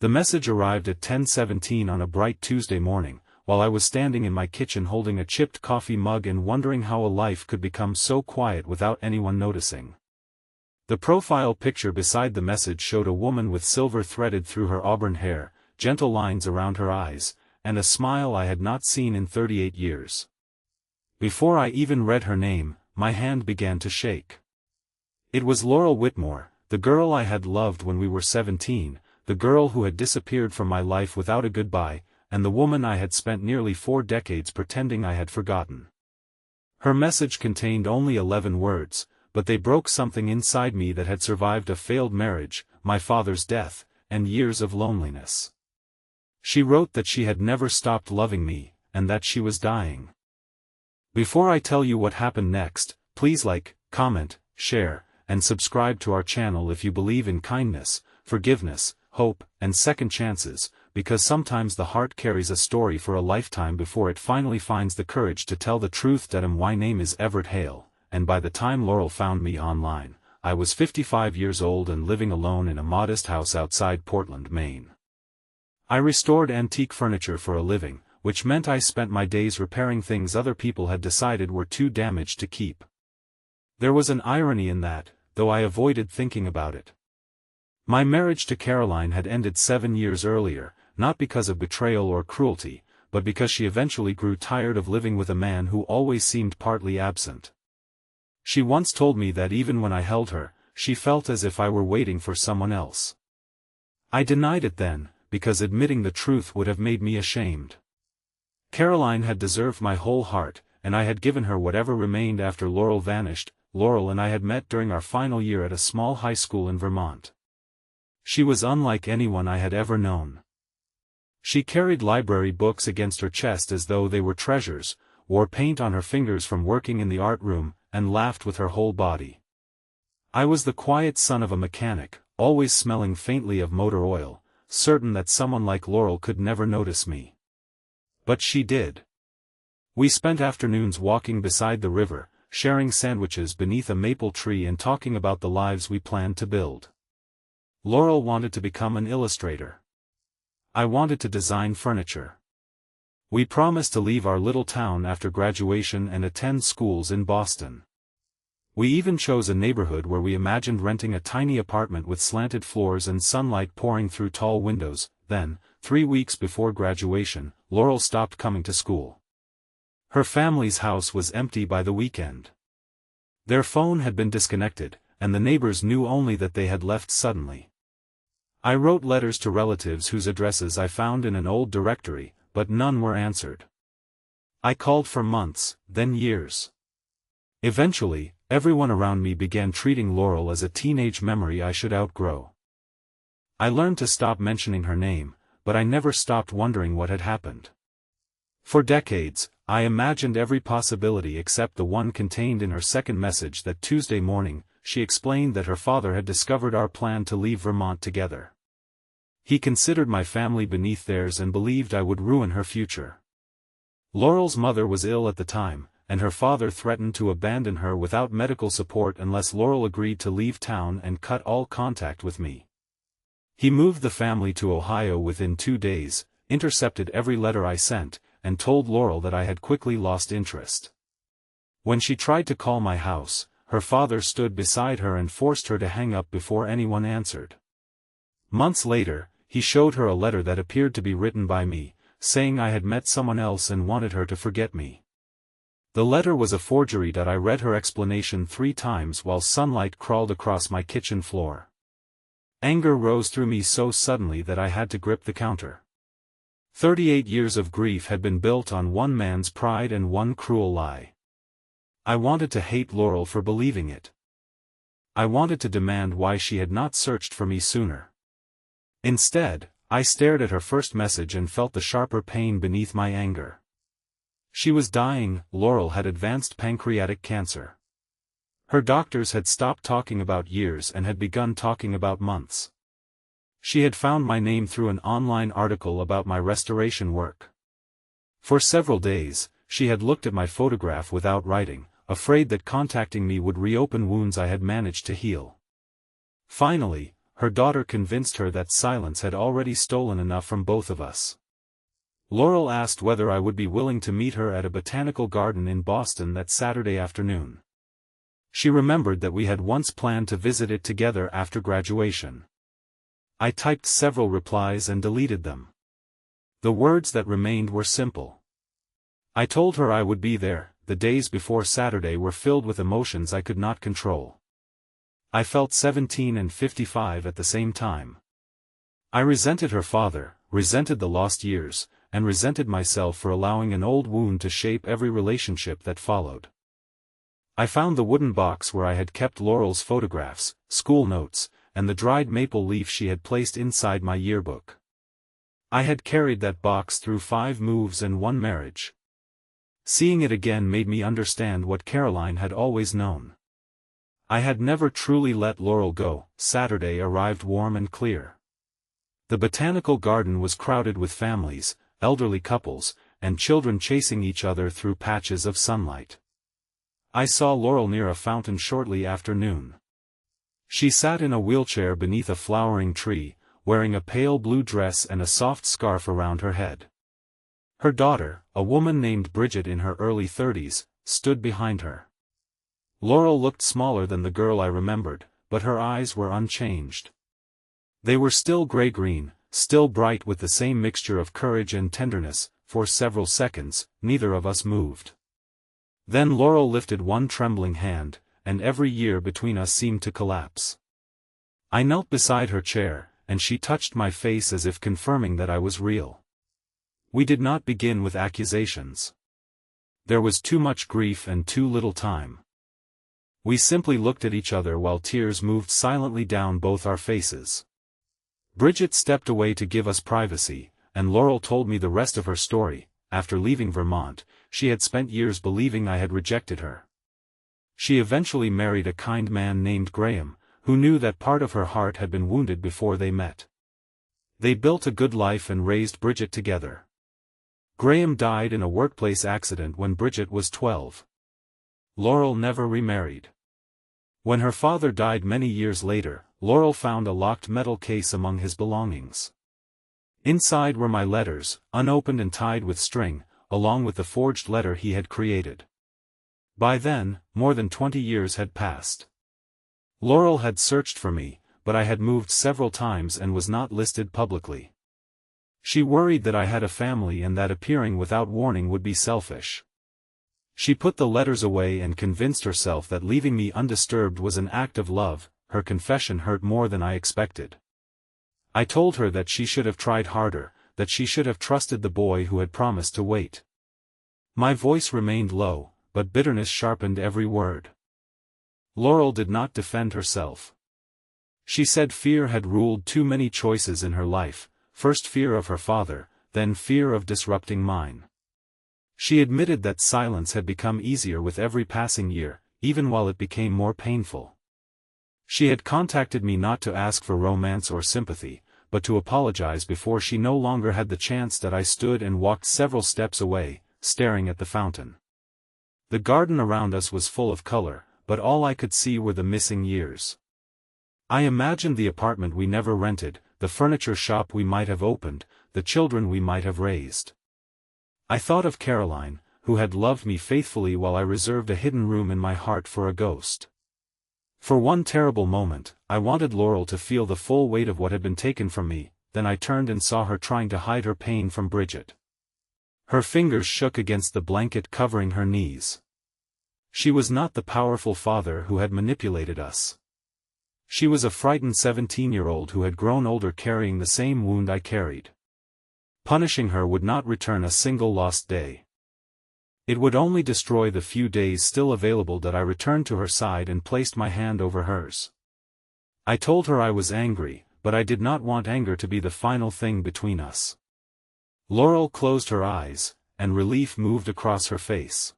The message arrived at 10:17 on a bright Tuesday morning, while I was standing in my kitchen holding a chipped coffee mug and wondering how a life could become so quiet without anyone noticing. The profile picture beside the message showed a woman with silver threaded through her auburn hair, gentle lines around her eyes, and a smile I had not seen in 38 years. Before I even read her name, my hand began to shake. It was Laurel Whitmore, the girl I had loved when we were 17, the girl who had disappeared from my life without a goodbye, and the woman I had spent nearly 4 decades pretending I had forgotten. Her message contained only 11 words, but they broke something inside me that had survived a failed marriage, my father's death, and years of loneliness. She wrote that she had never stopped loving me, and that she was dying. Before I tell you what happened next, please like, comment, share, and subscribe to our channel if you believe in kindness, forgiveness, hope, and second chances, because sometimes the heart carries a story for a lifetime before it finally finds the courage to tell the truth. My name is Everett Hale, and by the time Laurel found me online, I was 55 years old and living alone in a modest house outside Portland, Maine. I restored antique furniture for a living, which meant I spent my days repairing things other people had decided were too damaged to keep. There was an irony in that, though I avoided thinking about it. My marriage to Caroline had ended 7 years earlier, not because of betrayal or cruelty, but because she eventually grew tired of living with a man who always seemed partly absent. She once told me that even when I held her, she felt as if I were waiting for someone else. I denied it then, because admitting the truth would have made me ashamed. Caroline had deserved my whole heart, and I had given her whatever remained after Laurel vanished. Laurel and I had met during our final year at a small high school in Vermont. She was unlike anyone I had ever known. She carried library books against her chest as though they were treasures, wore paint on her fingers from working in the art room, and laughed with her whole body. I was the quiet son of a mechanic, always smelling faintly of motor oil, certain that someone like Laurel could never notice me. But she did. We spent afternoons walking beside the river, sharing sandwiches beneath a maple tree and talking about the lives we planned to build. Laurel wanted to become an illustrator. I wanted to design furniture. We promised to leave our little town after graduation and attend schools in Boston. We even chose a neighborhood where we imagined renting a tiny apartment with slanted floors and sunlight pouring through tall windows. Then, 3 weeks before graduation, Laurel stopped coming to school. Her family's house was empty by the weekend. Their phone had been disconnected, and the neighbors knew only that they had left suddenly. I wrote letters to relatives whose addresses I found in an old directory, but none were answered. I called for months, then years. Eventually, everyone around me began treating Laurel as a teenage memory I should outgrow. I learned to stop mentioning her name, but I never stopped wondering what had happened. For decades, I imagined every possibility except the one contained in her second message. That Tuesday morning, she explained that her father had discovered our plan to leave Vermont together. He considered my family beneath theirs and believed I would ruin her future. Laurel's mother was ill at the time, and her father threatened to abandon her without medical support unless Laurel agreed to leave town and cut all contact with me. He moved the family to Ohio within 2 days, intercepted every letter I sent, and told Laurel that I had quickly lost interest. When she tried to call my house, her father stood beside her and forced her to hang up before anyone answered. Months later, he showed her a letter that appeared to be written by me, saying I had met someone else and wanted her to forget me. The letter was a forgery. I read her explanation 3 times while sunlight crawled across my kitchen floor. Anger rose through me so suddenly that I had to grip the counter. 38 years of grief had been built on one man's pride and one cruel lie. I wanted to hate Laurel for believing it. I wanted to demand why she had not searched for me sooner. Instead, I stared at her first message and felt the sharper pain beneath my anger. She was dying. Laurel had advanced pancreatic cancer. Her doctors had stopped talking about years and had begun talking about months. She had found my name through an online article about my restoration work. For several days, she had looked at my photograph without writing, afraid that contacting me would reopen wounds I had managed to heal. Finally, her daughter convinced her that silence had already stolen enough from both of us. Laurel asked whether I would be willing to meet her at a botanical garden in Boston that Saturday afternoon. She remembered that we had once planned to visit it together after graduation. I typed several replies and deleted them. The words that remained were simple. I told her I would be there. The days before Saturday were filled with emotions I could not control. I felt 17 and 55 at the same time. I resented her father, resented the lost years, and resented myself for allowing an old wound to shape every relationship that followed. I found the wooden box where I had kept Laurel's photographs, school notes, and the dried maple leaf she had placed inside my yearbook. I had carried that box through 5 moves and 1 marriage. Seeing it again made me understand what Caroline had always known. I had never truly let Laurel go. Saturday arrived warm and clear. The botanical garden was crowded with families, elderly couples, and children chasing each other through patches of sunlight. I saw Laurel near a fountain shortly after noon. She sat in a wheelchair beneath a flowering tree, wearing a pale blue dress and a soft scarf around her head. Her daughter, a woman named Bridget in her early 30s, stood behind her. Laurel looked smaller than the girl I remembered, but her eyes were unchanged. They were still gray-green, still bright with the same mixture of courage and tenderness. For several seconds, neither of us moved. Then Laurel lifted one trembling hand, and every year between us seemed to collapse. I knelt beside her chair, and she touched my face as if confirming that I was real. We did not begin with accusations. There was too much grief and too little time. We simply looked at each other while tears moved silently down both our faces. Bridget stepped away to give us privacy, and Laurel told me the rest of her story. After leaving Vermont, she had spent years believing I had rejected her. She eventually married a kind man named Graham, who knew that part of her heart had been wounded before they met. They built a good life and raised Bridget together. Graham died in a workplace accident when Bridget was 12. Laurel never remarried. When her father died many years later, Laurel found a locked metal case among his belongings. Inside were my letters, unopened and tied with string, along with the forged letter he had created. By then, more than 20 years had passed. Laurel had searched for me, but I had moved several times and was not listed publicly. She worried that I had a family and that appearing without warning would be selfish. She put the letters away and convinced herself that leaving me undisturbed was an act of love. Her confession hurt more than I expected. I told her that she should have tried harder, that she should have trusted the boy who had promised to wait. My voice remained low, but bitterness sharpened every word. Laurel did not defend herself. She said fear had ruled too many choices in her life, first fear of her father, then fear of disrupting mine. She admitted that silence had become easier with every passing year, even while it became more painful. She had contacted me not to ask for romance or sympathy, but to apologize before she no longer had the chance. That I stood and walked several steps away, staring at the fountain. The garden around us was full of color, but all I could see were the missing years. I imagined the apartment we never rented, the furniture shop we might have opened, the children we might have raised. I thought of Caroline, who had loved me faithfully while I reserved a hidden room in my heart for a ghost. For one terrible moment, I wanted Laurel to feel the full weight of what had been taken from me. Then I turned and saw her trying to hide her pain from Bridget. Her fingers shook against the blanket covering her knees. She was not the powerful father who had manipulated us. She was a frightened 17-year-old who had grown older carrying the same wound I carried. Punishing her would not return a single lost day. It would only destroy the few days still available. That I returned to her side and placed my hand over hers. I told her I was angry, but I did not want anger to be the final thing between us. Laurel closed her eyes, and relief moved across her face.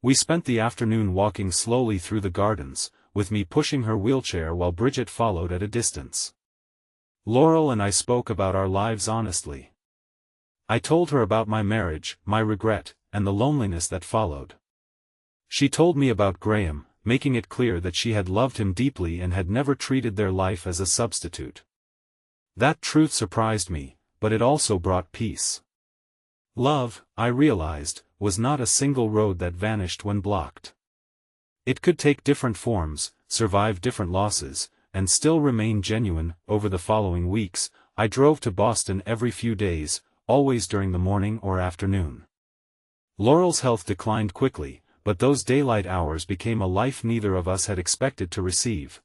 We spent the afternoon walking slowly through the gardens, with me pushing her wheelchair while Bridget followed at a distance. Laurel and I spoke about our lives honestly. I told her about my marriage, my regret, and the loneliness that followed. She told me about Graham, making it clear that she had loved him deeply and had never treated their life as a substitute. That truth surprised me, but it also brought peace. Love, I realized, was not a single road that vanished when blocked. It could take different forms, survive different losses, and still remain genuine. Over the following weeks, I drove to Boston every few days, always during the morning or afternoon. Laurel's health declined quickly, but those daylight hours became a life neither of us had expected to receive.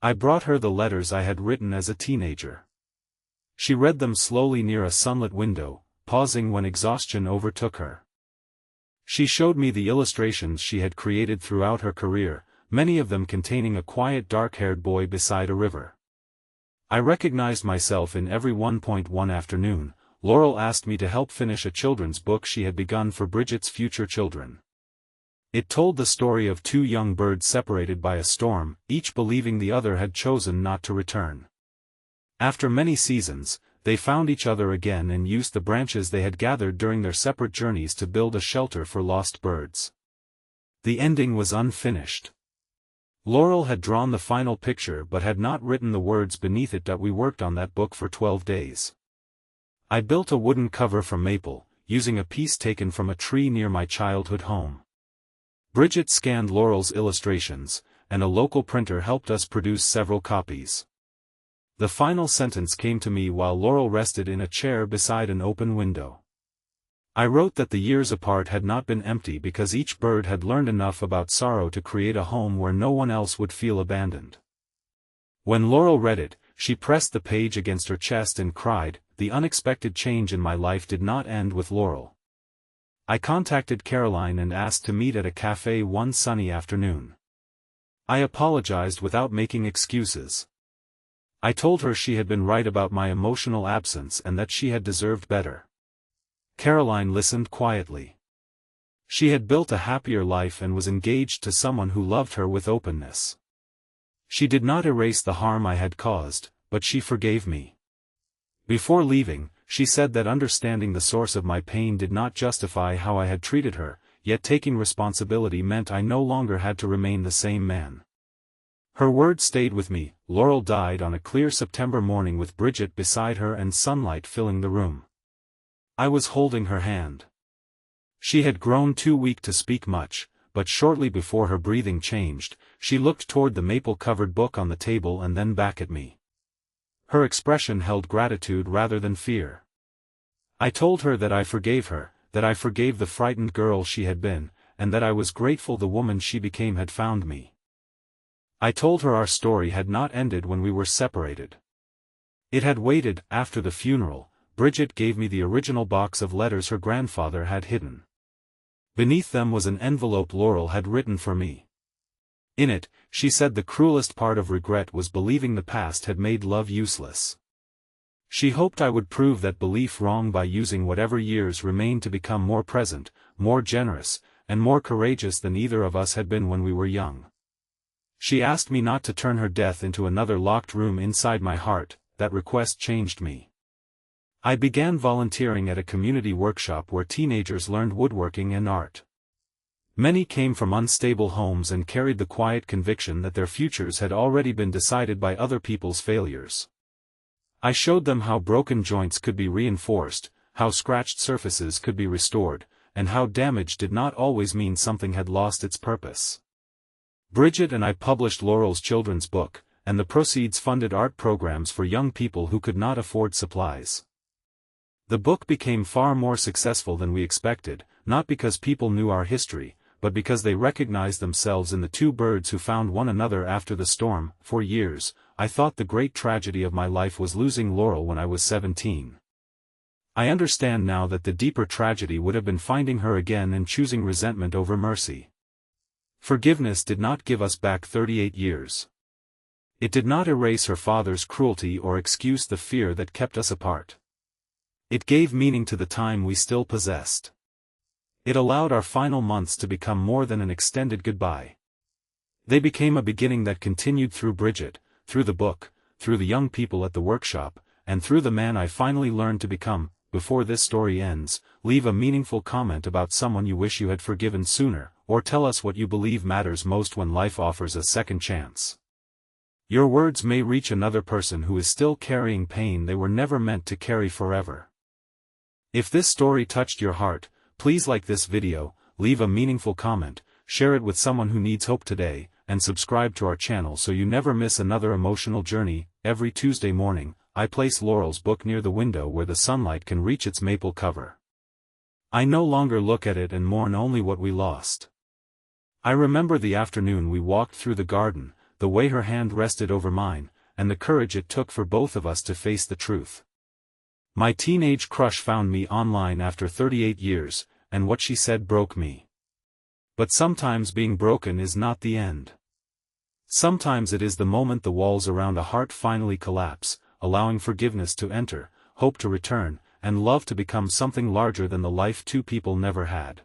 I brought her the letters I had written as a teenager. She read them slowly near a sunlit window, pausing when exhaustion overtook her. She showed me the illustrations she had created throughout her career, many of them containing a quiet dark-haired boy beside a river. I recognized myself in every one. One afternoon, Laurel asked me to help finish a children's book she had begun for Bridget's future children. It told the story of two young birds separated by a storm, each believing the other had chosen not to return. After many seasons, they found each other again and used the branches they had gathered during their separate journeys to build a shelter for lost birds. The ending was unfinished. Laurel had drawn the final picture but had not written the words beneath it. We worked on that book for 12 days. I built a wooden cover from maple, using a piece taken from a tree near my childhood home. Bridget scanned Laurel's illustrations, and a local printer helped us produce several copies. The final sentence came to me while Laurel rested in a chair beside an open window. I wrote that the years apart had not been empty because each bird had learned enough about sorrow to create a home where no one else would feel abandoned. When Laurel read it, she pressed the page against her chest and cried. The unexpected change in my life did not end with Laurel. I contacted Caroline and asked to meet at a cafe one sunny afternoon. I apologized without making excuses. I told her she had been right about my emotional absence and that she had deserved better. Caroline listened quietly. She had built a happier life and was engaged to someone who loved her with openness. She did not erase the harm I had caused, but she forgave me. Before leaving, she said that understanding the source of my pain did not justify how I had treated her, yet taking responsibility meant I no longer had to remain the same man. Her words stayed with me. Laurel died on a clear September morning with Bridget beside her and sunlight filling the room. I was holding her hand. She had grown too weak to speak much, but shortly before her breathing changed, she looked toward the maple-covered book on the table and then back at me. Her expression held gratitude rather than fear. I told her that I forgave her, that I forgave the frightened girl she had been, and that I was grateful the woman she became had found me. I told her our story had not ended when we were separated. It had waited. After the funeral, Bridget gave me the original box of letters her grandfather had hidden. Beneath them was an envelope Laurel had written for me. In it, she said the cruelest part of regret was believing the past had made love useless. She hoped I would prove that belief wrong by using whatever years remained to become more present, more generous, and more courageous than either of us had been when we were young. She asked me not to turn her death into another locked room inside my heart. That request changed me. I began volunteering at a community workshop where teenagers learned woodworking and art. Many came from unstable homes and carried the quiet conviction that their futures had already been decided by other people's failures. I showed them how broken joints could be reinforced, how scratched surfaces could be restored, and how damage did not always mean something had lost its purpose. Bridget and I published Laurel's children's book, and the proceeds funded art programs for young people who could not afford supplies. The book became far more successful than we expected, not because people knew our history, but because they recognized themselves in the two birds who found one another after the storm. For years, I thought the great tragedy of my life was losing Laurel when I was 17. I understand now that the deeper tragedy would have been finding her again and choosing resentment over mercy. Forgiveness did not give us back 38 years. It did not erase her father's cruelty or excuse the fear that kept us apart. It gave meaning to the time we still possessed. It allowed our final months to become more than an extended goodbye. They became a beginning that continued through Bridget, through the book, through the young people at the workshop, and through the man I finally learned to become. Before this story ends, leave a meaningful comment about someone you wish you had forgiven sooner, or tell us what you believe matters most when life offers a second chance. Your words may reach another person who is still carrying pain they were never meant to carry forever. If this story touched your heart, please like this video, leave a meaningful comment, share it with someone who needs hope today, and subscribe to our channel so you never miss another emotional journey. Every Tuesday morning, I place Laurel's book near the window where the sunlight can reach its maple cover. I no longer look at it and mourn only what we lost. I remember the afternoon we walked through the garden, the way her hand rested over mine, and the courage it took for both of us to face the truth. My teenage crush found me online after 38 years, and what she said broke me. But sometimes being broken is not the end. Sometimes it is the moment the walls around a heart finally collapse, allowing forgiveness to enter, hope to return, and love to become something larger than the life two people never had.